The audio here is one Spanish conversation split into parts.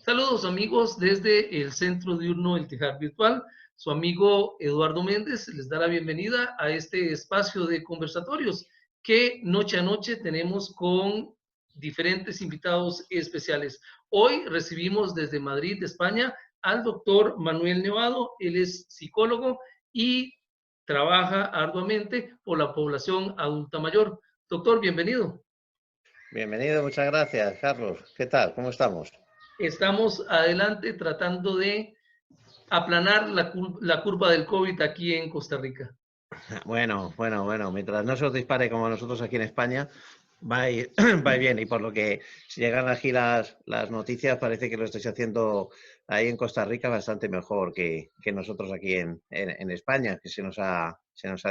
Saludos amigos desde el Centro Diurno El Tejar Virtual. Su amigo Eduardo Méndez les da la bienvenida a este espacio de conversatorios que noche a noche tenemos con diferentes invitados especiales. Hoy recibimos desde Madrid, España, al doctor Manuel Nevado. Él es psicólogo y trabaja arduamente por la población adulta mayor. Doctor, bienvenido. Bienvenido, muchas gracias, Carlos. ¿Qué tal? ¿Cómo estamos? Estamos adelante tratando de aplanar la curva del COVID aquí en Costa Rica. Bueno, mientras no se os dispare como nosotros aquí en España, va bien. Y por lo que si llegan aquí las noticias, parece que lo estáis haciendo ahí en Costa Rica bastante mejor que nosotros aquí en España, que se nos ha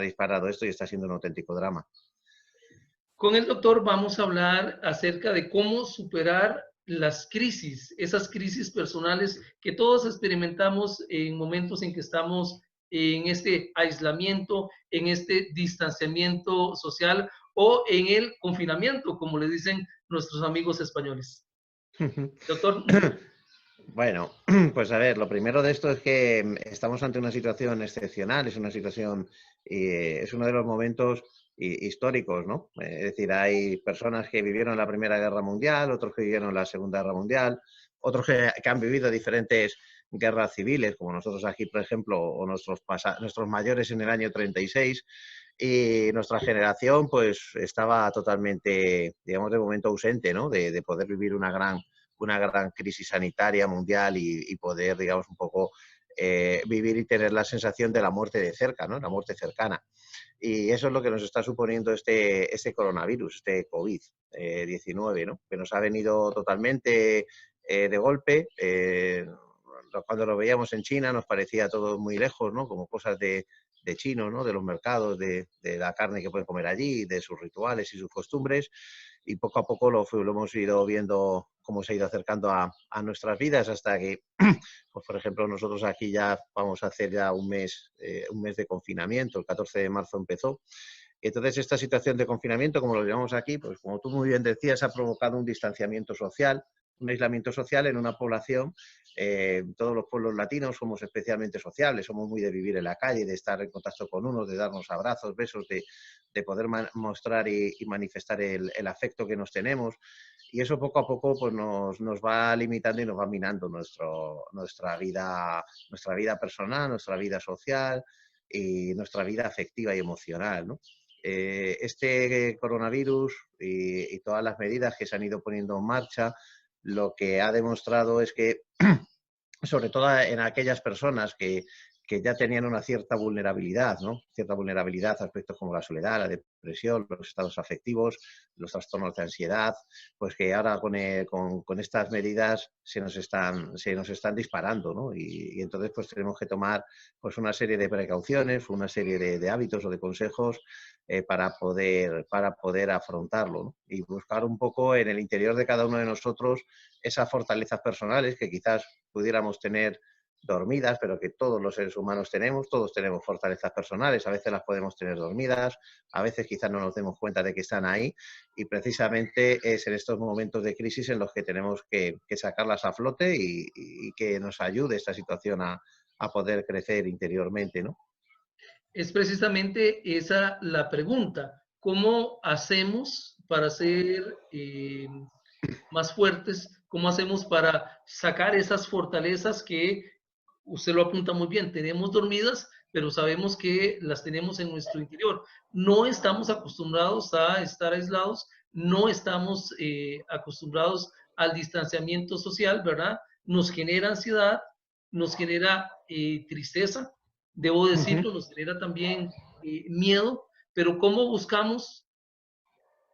disparado esto y está siendo un auténtico drama. Con el doctor vamos a hablar acerca de cómo superar las crisis, esas crisis personales que todos experimentamos en momentos en que estamos en este aislamiento, en este distanciamiento social o en el confinamiento, como le dicen nuestros amigos españoles. Doctor. Bueno, pues a ver, lo primero de esto es que estamos ante una situación excepcional, es una situación, es uno de los momentos históricos, ¿no? Es decir, hay personas que vivieron la Primera Guerra Mundial, otros que vivieron la Segunda Guerra Mundial, otros que han vivido diferentes guerras civiles, como nosotros aquí, por ejemplo, o nuestros mayores en el año 36, y nuestra generación pues estaba totalmente, digamos, de momento ausente, ¿no? De poder vivir una gran crisis sanitaria mundial y poder, digamos, un poco vivir y tener la sensación de la muerte de cerca, ¿no? La muerte cercana. Y eso es lo que nos está suponiendo este coronavirus, este COVID-19, ¿no? Que nos ha venido totalmente de golpe. Cuando lo veíamos en China nos parecía todo muy lejos, ¿no? Como cosas de chinos, ¿no? De los mercados, de la carne que pueden comer allí, de sus rituales y sus costumbres. Y poco a poco lo hemos ido viendo cómo se ha ido acercando a nuestras vidas hasta que, pues por ejemplo, nosotros aquí ya vamos a hacer ya un mes de confinamiento. El 14 de marzo empezó. Y entonces esta situación de confinamiento, como lo llamamos aquí, pues como tú muy bien decías, ha provocado un distanciamiento social, un aislamiento social en una población. Todos los pueblos latinos somos especialmente sociables, somos muy de vivir en la calle, de estar en contacto con unos, de darnos abrazos, besos, de poder mostrar y manifestar el afecto que nos tenemos. Y eso poco a poco pues nos va limitando y nos va minando nuestra vida personal, nuestra vida social y nuestra vida afectiva y emocional, ¿no? Este coronavirus y todas las medidas que se han ido poniendo en marcha, lo que ha demostrado es que, sobre todo en aquellas personas que ya tenían una cierta vulnerabilidad, ¿no? Cierta vulnerabilidad a aspectos como la soledad, la depresión, los estados afectivos, los trastornos de ansiedad, pues que ahora con estas medidas se nos están disparando, ¿no? Y entonces pues tenemos que tomar pues una serie de precauciones, una serie de hábitos o de consejos para poder afrontarlo, ¿no? Y buscar un poco en el interior de cada uno de nosotros esas fortalezas personales que quizás pudiéramos tener dormidas, pero que todos los seres humanos tenemos, todos tenemos fortalezas personales, a veces las podemos tener dormidas, a veces quizás no nos demos cuenta de que están ahí, y precisamente es en estos momentos de crisis en los que tenemos que sacarlas a flote y que nos ayude esta situación a poder crecer interiormente, ¿no? Es precisamente esa la pregunta. ¿Cómo hacemos para ser más fuertes? ¿Cómo hacemos para sacar esas fortalezas que usted lo apunta muy bien? Tenemos dormidas, pero sabemos que las tenemos en nuestro interior. No estamos acostumbrados a estar aislados, no estamos acostumbrados al distanciamiento social, ¿verdad? Nos genera ansiedad, nos genera tristeza, debo decirlo, nos genera también miedo, pero ¿cómo buscamos?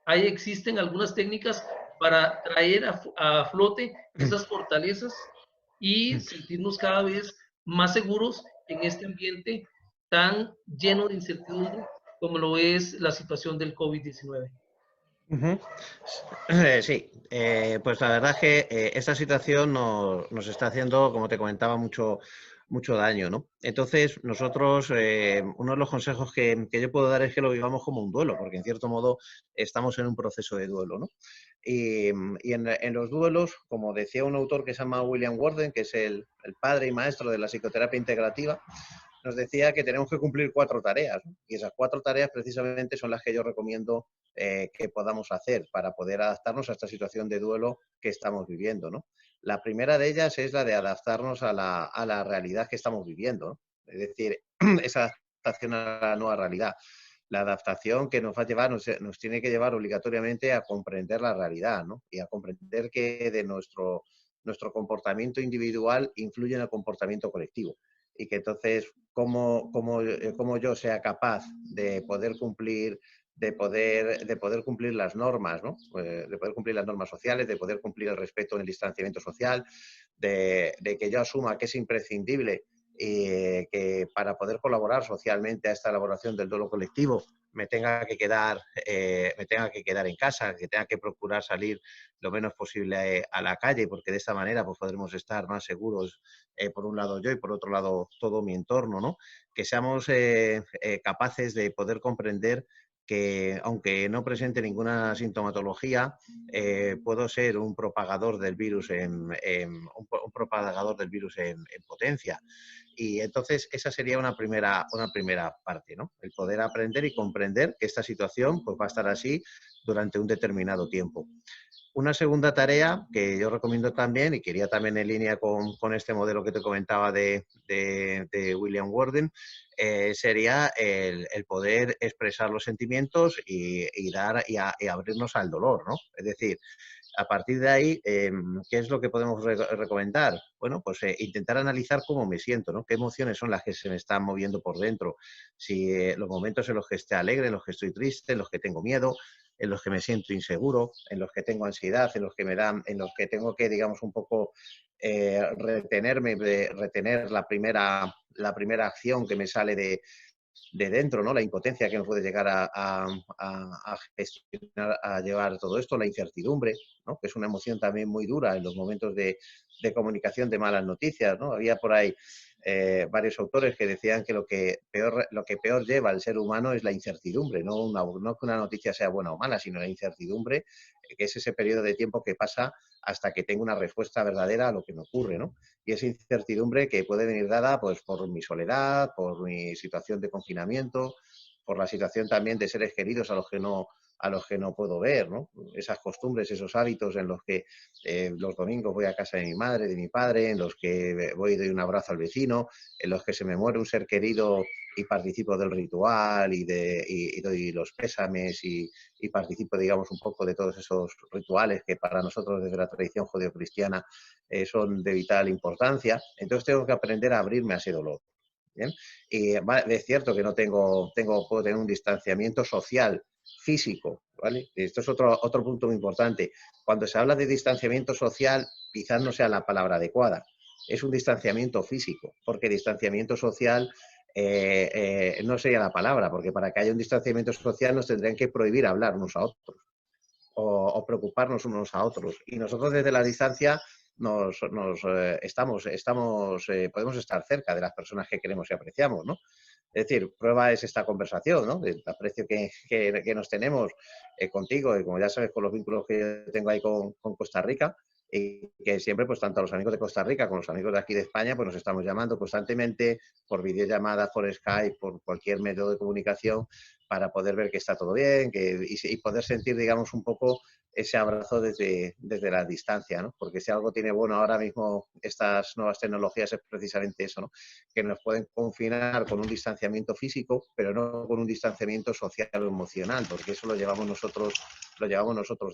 Ahí existen algunas técnicas para traer a flote esas fortalezas y sentirnos cada vez más seguros en este ambiente tan lleno de incertidumbre como lo es la situación del COVID-19. Uh-huh. Sí, pues la verdad es que esta situación nos está haciendo, como te comentaba, mucho daño, ¿no? Entonces, nosotros, uno de los consejos que yo puedo dar es que lo vivamos como un duelo, porque en cierto modo estamos en un proceso de duelo, ¿no? Y en los duelos, como decía un autor que se llama William Worden, que es el padre y maestro de la psicoterapia integrativa, nos decía que tenemos que cumplir 4 tareas, ¿no? Y esas 4 tareas precisamente son las que yo recomiendo que podamos hacer para poder adaptarnos a esta situación de duelo que estamos viviendo, ¿no? La primera de ellas es la de adaptarnos a la realidad que estamos viviendo, ¿no? Es decir, esa adaptación a la nueva realidad. La adaptación que nos va a llevar, nos tiene que llevar obligatoriamente a comprender la realidad, ¿no? Y a comprender que de nuestro comportamiento individual influye en el comportamiento colectivo. Y que entonces, cómo yo sea capaz de poder cumplir cumplir las normas, ¿no? De poder cumplir las normas sociales, de poder cumplir el respeto en el distanciamiento social, de que yo asuma que es imprescindible que para poder colaborar socialmente a esta elaboración del duelo colectivo me tenga que quedar en casa, que tenga que procurar salir lo menos posible a la calle, porque de esta manera pues, podremos estar más seguros, por un lado yo y por otro lado todo mi entorno, ¿no? Que seamos capaces de poder comprender que aunque no presente ninguna sintomatología, puedo ser un propagador del virus un propagador del virus en potencia. Y entonces esa sería una primera parte, ¿no? El poder aprender y comprender que esta situación pues, va a estar así durante un determinado tiempo. Una segunda tarea que yo recomiendo también, y que iría también en línea con este modelo que te comentaba de William Worden, sería el poder expresar los sentimientos y abrirnos al dolor, ¿no? Es decir, a partir de ahí, ¿qué es lo que podemos recomendar? Bueno, pues intentar analizar cómo me siento, ¿no? ¿Qué emociones son las que se me están moviendo por dentro? Si los momentos en los que esté alegre, en los que estoy triste, en los que tengo miedo, en los que me siento inseguro, en los que tengo ansiedad, en los que tengo que, digamos, un poco retener la primera acción que me sale de dentro, ¿no? La impotencia que nos puede llegar a gestionar, a llevar todo esto, la incertidumbre, ¿no? Que es una emoción también muy dura en los momentos de comunicación de malas noticias, ¿no? Había por ahí varios autores que decían que lo que peor lleva al ser humano es la incertidumbre, no que una noticia sea buena o mala, sino la incertidumbre, que es ese periodo de tiempo que pasa hasta que tengo una respuesta verdadera a lo que me ocurre, ¿no? Y esa incertidumbre que puede venir dada pues, por mi soledad, por mi situación de confinamiento, por la situación también de seres queridos a los que no puedo ver, ¿no? Esas costumbres, esos hábitos en los que los domingos voy a casa de mi madre, de mi padre, en los que voy y doy un abrazo al vecino, en los que se me muere un ser querido y participo del ritual y doy los pésames y participo, digamos, un poco de todos esos rituales que para nosotros desde la tradición judeocristiana son de vital importancia. Entonces tengo que aprender a abrirme a ese dolor. ¿Bien? Y es cierto que puedo tener un distanciamiento social, físico, ¿vale? Esto es otro punto muy importante. Cuando se habla de distanciamiento social, quizás no sea la palabra adecuada. Es un distanciamiento físico, porque distanciamiento social no sería la palabra, porque para que haya un distanciamiento social nos tendrían que prohibir hablar unos a otros o preocuparnos unos a otros. Y nosotros desde la distancia podemos estar cerca de las personas que queremos y apreciamos, ¿no? Es decir, prueba es esta conversación, ¿no? Del aprecio que nos tenemos contigo y como ya sabes con los vínculos que tengo ahí con Costa Rica y que siempre, pues tanto los amigos de Costa Rica como los amigos de aquí de España, pues nos estamos llamando constantemente por videollamadas, por Skype, por cualquier medio de comunicación para poder ver que está todo bien y poder sentir, digamos, un poco ese abrazo desde la distancia, ¿no? Porque si algo tiene bueno ahora mismo estas nuevas tecnologías es precisamente eso, ¿no? Que nos pueden confinar con un distanciamiento físico, pero no con un distanciamiento social o emocional, porque eso lo llevamos nosotros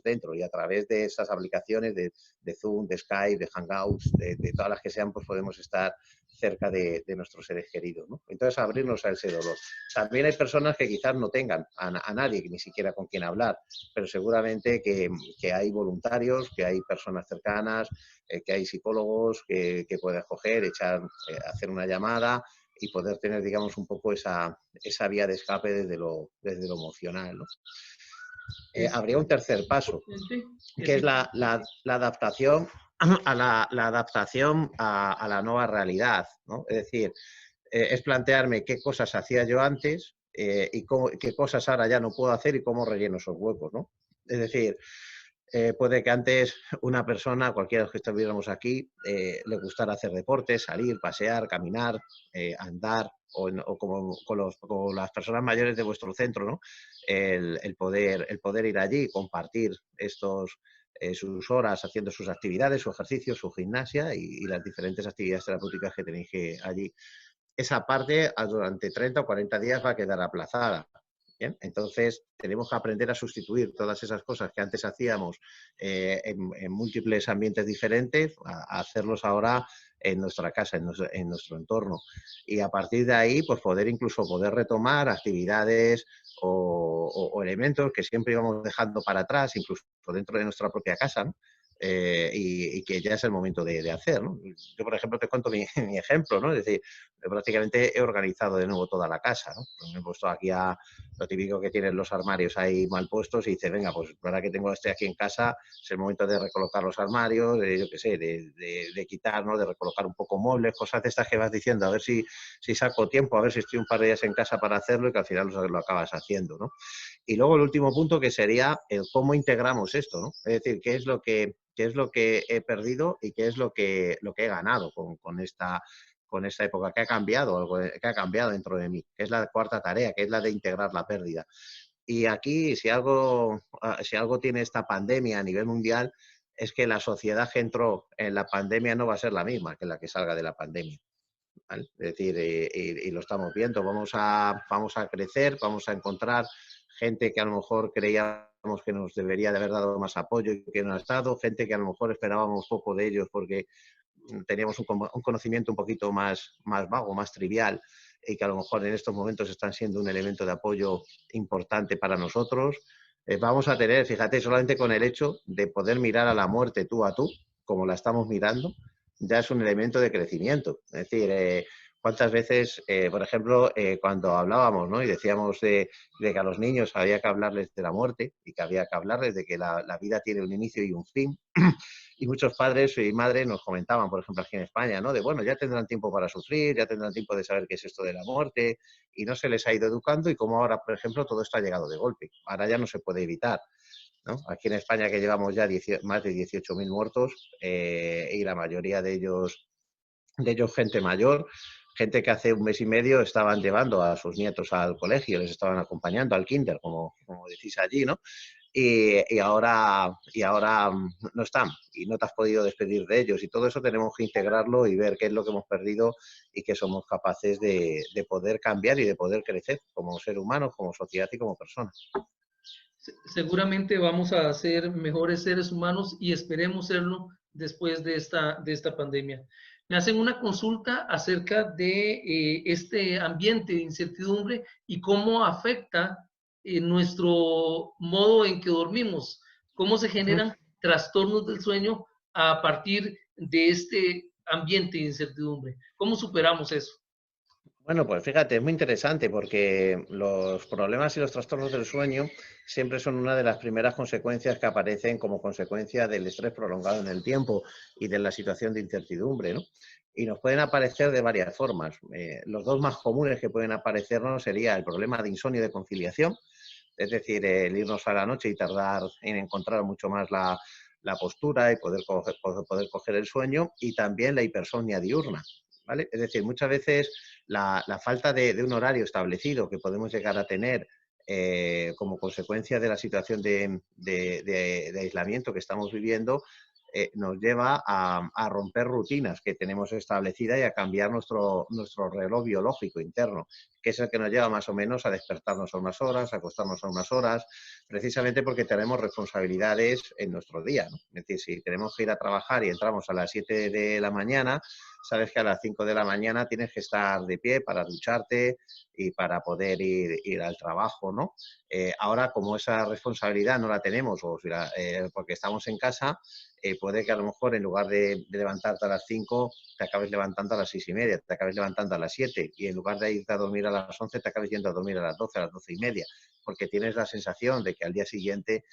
dentro y a través de esas aplicaciones de Zoom, de Skype, de Hangouts, de todas las que sean, pues podemos estar cerca de nuestros seres queridos, ¿no? Entonces, abrirnos a ese dolor. También hay personas que quizás no tengan a nadie, ni siquiera con quien hablar, pero seguramente que hay voluntarios, que hay personas cercanas, que hay psicólogos que puedes coger, hacer una llamada y poder tener, digamos, un poco esa vía de escape desde lo emocional, ¿no? Habría un tercer paso, que es la adaptación a la adaptación a la nueva realidad, ¿no? Es decir, es plantearme qué cosas hacía yo antes y qué cosas ahora ya no puedo hacer y cómo relleno esos huecos, ¿no? Es decir, puede que antes una persona, cualquiera de los que estuviéramos aquí, le gustara hacer deporte, salir, pasear, caminar, andar, o como con las personas mayores de vuestro centro, ¿no? El poder ir allí y compartir sus horas haciendo sus actividades, su ejercicio, su gimnasia y las diferentes actividades terapéuticas que tenéis allí. Esa parte durante 30 o 40 días va a quedar aplazada. ¿Bien? Entonces, tenemos que aprender a sustituir todas esas cosas que antes hacíamos en múltiples ambientes diferentes, a hacerlos ahora en nuestra casa, en nuestro entorno. Y a partir de ahí, pues poder retomar actividades o elementos que siempre íbamos dejando para atrás, incluso dentro de nuestra propia casa, ¿no? Y que ya es el momento de hacer, ¿no? Yo, por ejemplo, te cuento mi ejemplo, ¿no? Es decir, prácticamente he organizado de nuevo toda la casa, ¿no? Me he puesto aquí a lo típico que tienen los armarios ahí mal puestos y dice, venga, pues ahora que tengo aquí en casa, es el momento de recolocar los armarios, yo qué sé, de quitar, ¿no? De recolocar un poco muebles, cosas de estas que vas diciendo, a ver si saco tiempo, a ver si estoy un par de días en casa para hacerlo y que al final lo acabas haciendo, ¿no? Y luego el último punto que sería el cómo integramos esto, ¿no? Es decir, qué es lo que he perdido y qué es lo que he ganado con esta época, que ha cambiado, algo que ha cambiado dentro de mí, que es la cuarta tarea, que es la de integrar la pérdida. Y aquí, si algo tiene esta pandemia a nivel mundial, es que la sociedad que entró en la pandemia no va a ser la misma que la que salga de la pandemia, ¿vale? Es decir, y lo estamos viendo, vamos a crecer, vamos a encontrar gente que a lo mejor creíamos que nos debería de haber dado más apoyo y que no ha estado, gente que a lo mejor esperábamos poco de ellos porque teníamos un conocimiento un poquito más vago, más trivial, y que a lo mejor en estos momentos están siendo un elemento de apoyo importante para nosotros. Vamos a tener, fíjate, solamente con el hecho de poder mirar a la muerte tú a tú, como la estamos mirando, ya es un elemento de crecimiento. Es decir, cuántas veces, por ejemplo, cuando hablábamos, ¿no? Y decíamos de que a los niños había que hablarles de la muerte y que había que hablarles de que la vida tiene un inicio y un fin. Y muchos padres y madres nos comentaban, por ejemplo, aquí en España, ¿no? De, bueno, ya tendrán tiempo para sufrir, ya tendrán tiempo de saber qué es esto de la muerte, y no se les ha ido educando, y como ahora, por ejemplo, todo esto ha llegado de golpe. Ahora ya no se puede evitar, ¿no? Aquí en España, que llevamos ya más de 18.000 muertos, y la mayoría de ellos gente mayor, gente que hace un mes y medio estaban llevando a sus nietos al colegio, les estaban acompañando al kinder, como decís allí, ¿no? Y ahora no están y no te has podido despedir de ellos, y todo eso tenemos que integrarlo y ver qué es lo que hemos perdido y que somos capaces de poder cambiar y de poder crecer como ser humanos, como sociedad y como personas. Seguramente vamos a ser mejores seres humanos y esperemos serlo después de esta pandemia. Me hacen una consulta acerca de este ambiente de incertidumbre y cómo afecta nuestro modo en que dormimos, cómo se generan trastornos del sueño a partir de este ambiente de incertidumbre. ¿Cómo superamos eso? Bueno, pues fíjate, es muy interesante porque los problemas y los trastornos del sueño siempre son una de las primeras consecuencias que aparecen como consecuencia del estrés prolongado en el tiempo y de la situación de incertidumbre, ¿no? Y nos pueden aparecer de varias formas. Los dos más comunes que pueden aparecernos sería el problema de insomnio y de conciliación, es decir, el irnos a la noche y tardar en encontrar mucho más la postura y poder coger el sueño, y también la hipersomnia diurna, ¿vale? Es decir, muchas veces la falta de un horario establecido que podemos llegar a tener como consecuencia de la situación de aislamiento que estamos viviendo, nos lleva a romper rutinas que tenemos establecidas y a cambiar nuestro reloj biológico interno, que es el que nos lleva más o menos a despertarnos a unas horas, a acostarnos a unas horas, precisamente porque tenemos responsabilidades en nuestro día, ¿no? Es decir, si tenemos que ir a trabajar y entramos a las 7 de la mañana, sabes que a las 5 de la mañana tienes que estar de pie para ducharte y para poder ir al trabajo, ¿no? Ahora, como esa responsabilidad no la tenemos, porque estamos en casa, puede que a lo mejor en lugar de levantarte a las 5, te acabes levantando a las 6:30, te acabes levantando a las 7, y en lugar de irte a dormir a las 11 te acabes yendo a dormir a las 12, a las 12:30, porque tienes la sensación de que al día siguiente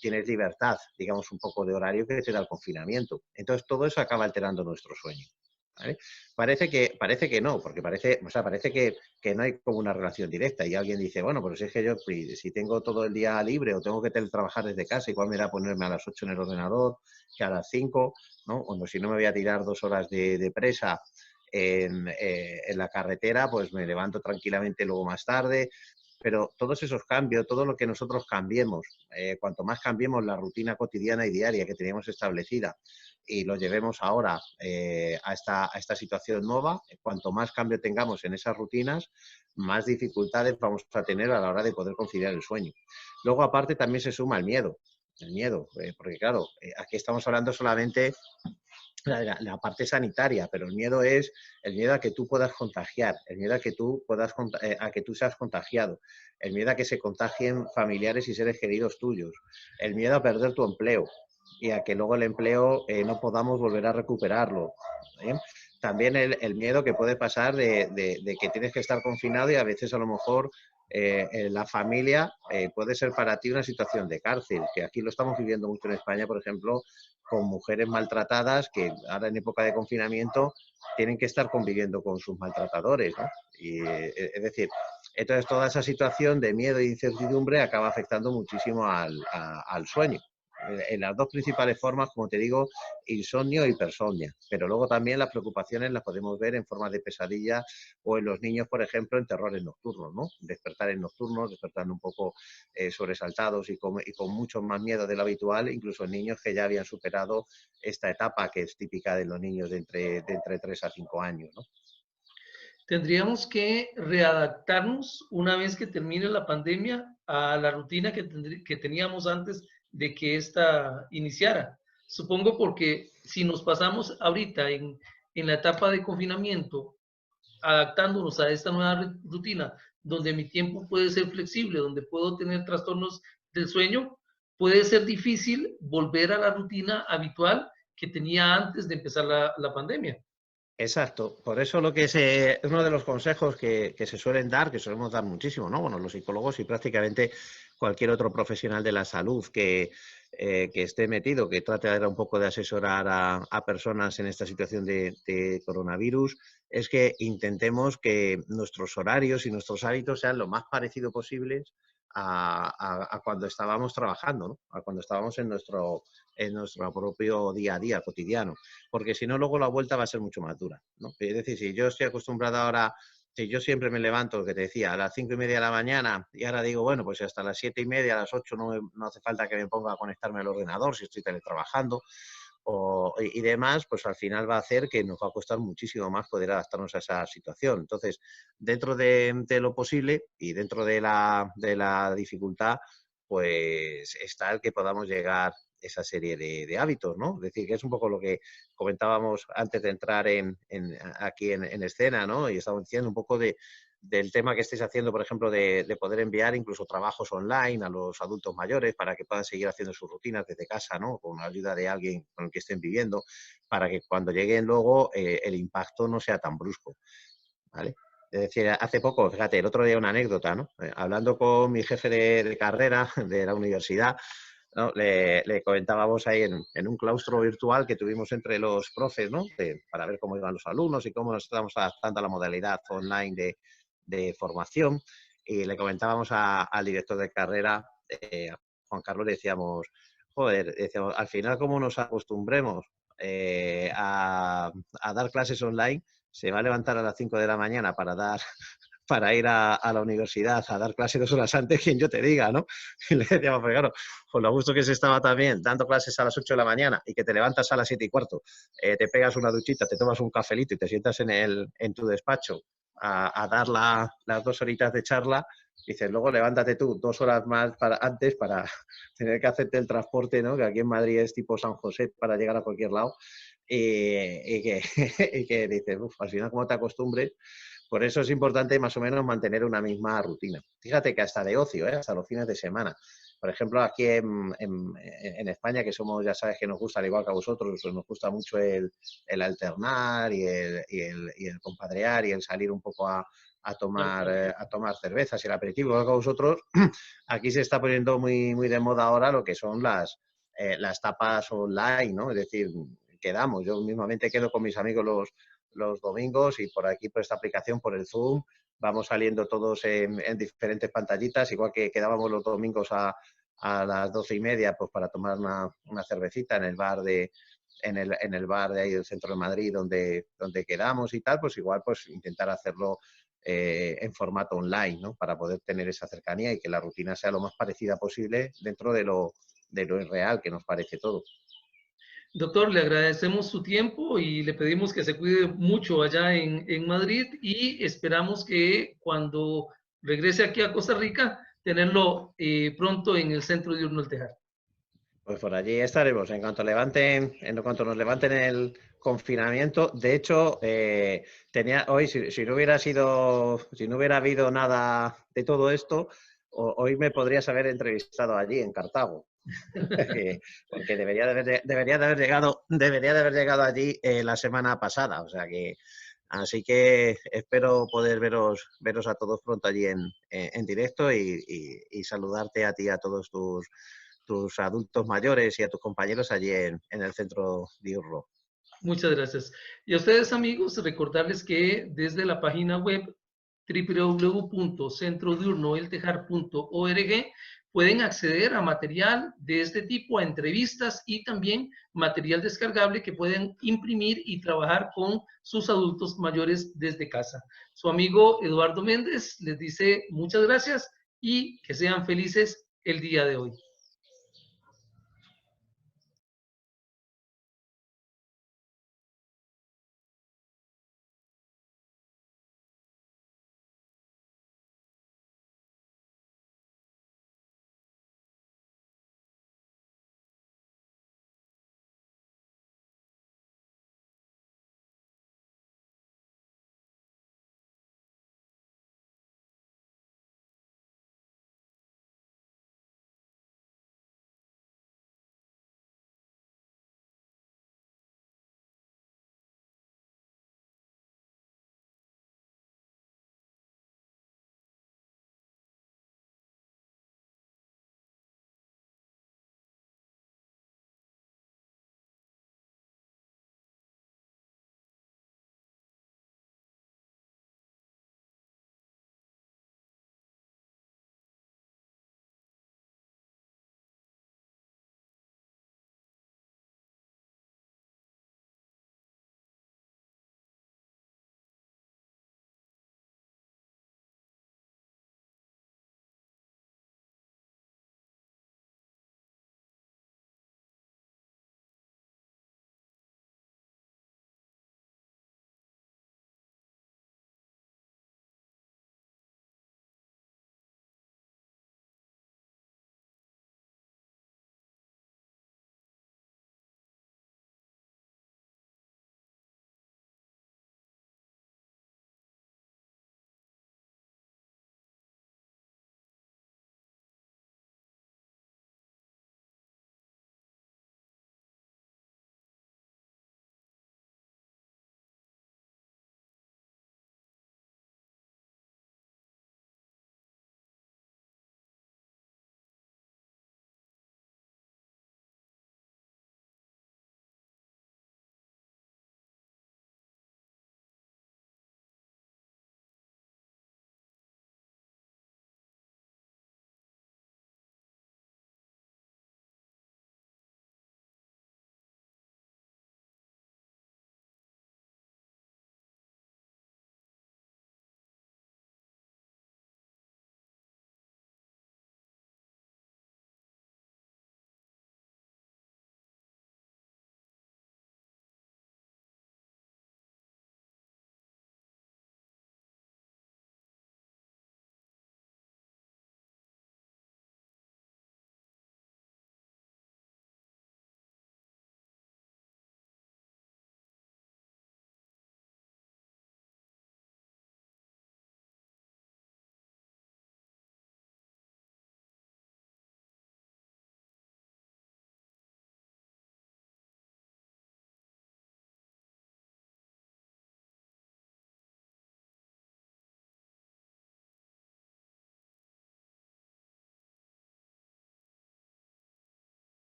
tienes libertad, digamos, un poco de horario que te da el confinamiento. Entonces, todo eso acaba alterando nuestro sueño. ¿Vale? Parece que no, porque parece que no hay como una relación directa. Y alguien dice, bueno, pero si es que yo, si tengo todo el día libre o tengo que teletrabajar desde casa, igual me da ponerme a las 8 en el ordenador que a las 5, ¿no? O si no me voy a tirar 2 horas de presa en la carretera, pues me levanto tranquilamente luego más tarde. Pero todos esos cambios, todo lo que nosotros cambiemos, cuanto más cambiemos la rutina cotidiana y diaria que teníamos establecida y lo llevemos ahora a esta situación nueva, cuanto más cambio tengamos en esas rutinas, más dificultades vamos a tener a la hora de poder conciliar el sueño. Luego, aparte, también se suma el miedo, porque claro, aquí estamos hablando solamente la parte sanitaria, pero el miedo es el miedo a que tú puedas contagiar, el miedo a que tú a que tú seas contagiado, el miedo a que se contagien familiares y seres queridos tuyos, el miedo a perder tu empleo y a que luego el empleo no podamos volver a recuperarlo. ¿Eh? También el miedo que puede pasar de que tienes que estar confinado y a veces a lo mejor la familia puede ser para ti una situación de cárcel, que aquí lo estamos viviendo mucho en España, por ejemplo, con mujeres maltratadas que ahora en época de confinamiento tienen que estar conviviendo con sus maltratadores, ¿no? Y, es decir, entonces toda esa situación de miedo e incertidumbre acaba afectando muchísimo al sueño. En las dos principales formas, como te digo, insomnio e hipersomnia. Pero luego también las preocupaciones las podemos ver en forma de pesadilla o en los niños, por ejemplo, en terrores nocturnos, ¿no? Despertares nocturnos, despertando un poco sobresaltados y con mucho más miedo de lo habitual, incluso en niños que ya habían superado esta etapa que es típica de los niños de entre 3 a 5 años, ¿no? Tendríamos que readaptarnos una vez que termine la pandemia a la rutina que teníamos antes de que esta iniciara. Supongo porque si nos pasamos ahorita en la etapa de confinamiento, adaptándonos a esta nueva rutina, donde mi tiempo puede ser flexible, donde puedo tener trastornos del sueño, puede ser difícil volver a la rutina habitual que tenía antes de empezar la pandemia. Exacto, por eso lo que es uno de los consejos que se suelen dar, que solemos dar muchísimo, ¿no? Bueno, los psicólogos y prácticamente cualquier otro profesional de la salud que esté metido, que trate de dar un poco de asesorar a personas en esta situación de coronavirus, es que intentemos que nuestros horarios y nuestros hábitos sean lo más parecido posibles a cuando estábamos trabajando, ¿no? A cuando estábamos en nuestro propio día a día cotidiano, porque si no, luego la vuelta va a ser mucho más dura, ¿no? Es decir, si yo estoy acostumbrado ahora, si yo siempre me levanto, que te decía, a las 5:30 de la mañana y ahora digo, bueno, pues hasta las 7:30, a las 8 no hace falta que me ponga a conectarme al ordenador si estoy teletrabajando y demás, pues al final va a hacer que nos va a costar muchísimo más poder adaptarnos a esa situación. Entonces, dentro de lo posible y dentro de la dificultad, pues está el que podamos llegar esa serie de hábitos, ¿no? Es decir, que es un poco lo que comentábamos antes de entrar aquí en escena, ¿no? Y estábamos diciendo un poco del tema que estáis haciendo, por ejemplo, de poder enviar incluso trabajos online a los adultos mayores para que puedan seguir haciendo sus rutinas desde casa, ¿no? Con la ayuda de alguien con el que estén viviendo, para que cuando lleguen luego el impacto no sea tan brusco, ¿vale? Es decir, hace poco, fíjate, el otro día una anécdota, ¿no? Hablando con mi jefe de carrera de la universidad, ¿no? Le comentábamos ahí en un claustro virtual que tuvimos entre los profes, ¿no? Para ver cómo iban los alumnos y cómo nos estamos adaptando a la modalidad online de formación. Y le comentábamos al director de carrera, a Juan Carlos, le decíamos, joder, decíamos, al final, ¿cómo nos acostumbremos a dar clases online? Se va a levantar a las 5 de la mañana para ir a la universidad a dar clases 2 horas antes, quien yo te diga, ¿no? Y le decíamos, pues claro, con lo gusto que se estaba también dando clases a las 8 de la mañana y que te levantas a las 7:15, te pegas una duchita, te tomas un cafelito y te sientas en tu despacho a dar las 2 horitas de charla, dices, luego levántate tú 2 horas más antes para tener que hacerte el transporte, ¿no? Que aquí en Madrid es tipo San José para llegar a cualquier lado. Y que dices, al final, como te acostumbres, por eso es importante más o menos mantener una misma rutina. Fíjate que hasta de ocio, hasta los fines de semana. Por ejemplo, aquí en España, que somos, ya sabes que nos gusta, al igual que a vosotros, pues nos gusta mucho el alternar y el compadrear y el salir un poco a tomar cervezas y el aperitivo, igual que a vosotros. Aquí se está poniendo muy de moda ahora lo que son las tapas online, ¿no? Es decir, quedamos, yo mismamente quedo con mis amigos los domingos y por aquí, por esta aplicación, por el Zoom, vamos saliendo todos en diferentes pantallitas, igual que quedábamos los domingos a las 12:30, pues para tomar una cervecita en el bar en el bar de ahí del centro de Madrid donde quedamos y tal, pues igual pues intentar hacerlo en formato online, ¿no? Para poder tener esa cercanía y que la rutina sea lo más parecida posible dentro de lo irreal que nos parece todo. Doctor, le agradecemos su tiempo y le pedimos que se cuide mucho allá en Madrid y esperamos que cuando regrese aquí a Costa Rica, tenerlo pronto en el Centro Diurno El Tejar. Pues por allí estaremos. En cuanto nos levanten el confinamiento. De hecho, hoy, si no hubiera si no hubiera habido nada de todo esto, hoy me podrías haber entrevistado allí en Cartago. Porque debería de haber llegado allí la semana pasada. O sea que, así que espero poder veros a todos pronto allí en directo y saludarte a ti y a todos tus adultos mayores y a tus compañeros allí en el centro diurno. Muchas gracias. Y a ustedes, amigos, recordarles que desde la página web www.centrodiurnoeltejar.org pueden acceder a material de este tipo, a entrevistas y también material descargable que pueden imprimir y trabajar con sus adultos mayores desde casa. Su amigo Eduardo Méndez les dice muchas gracias y que sean felices el día de hoy.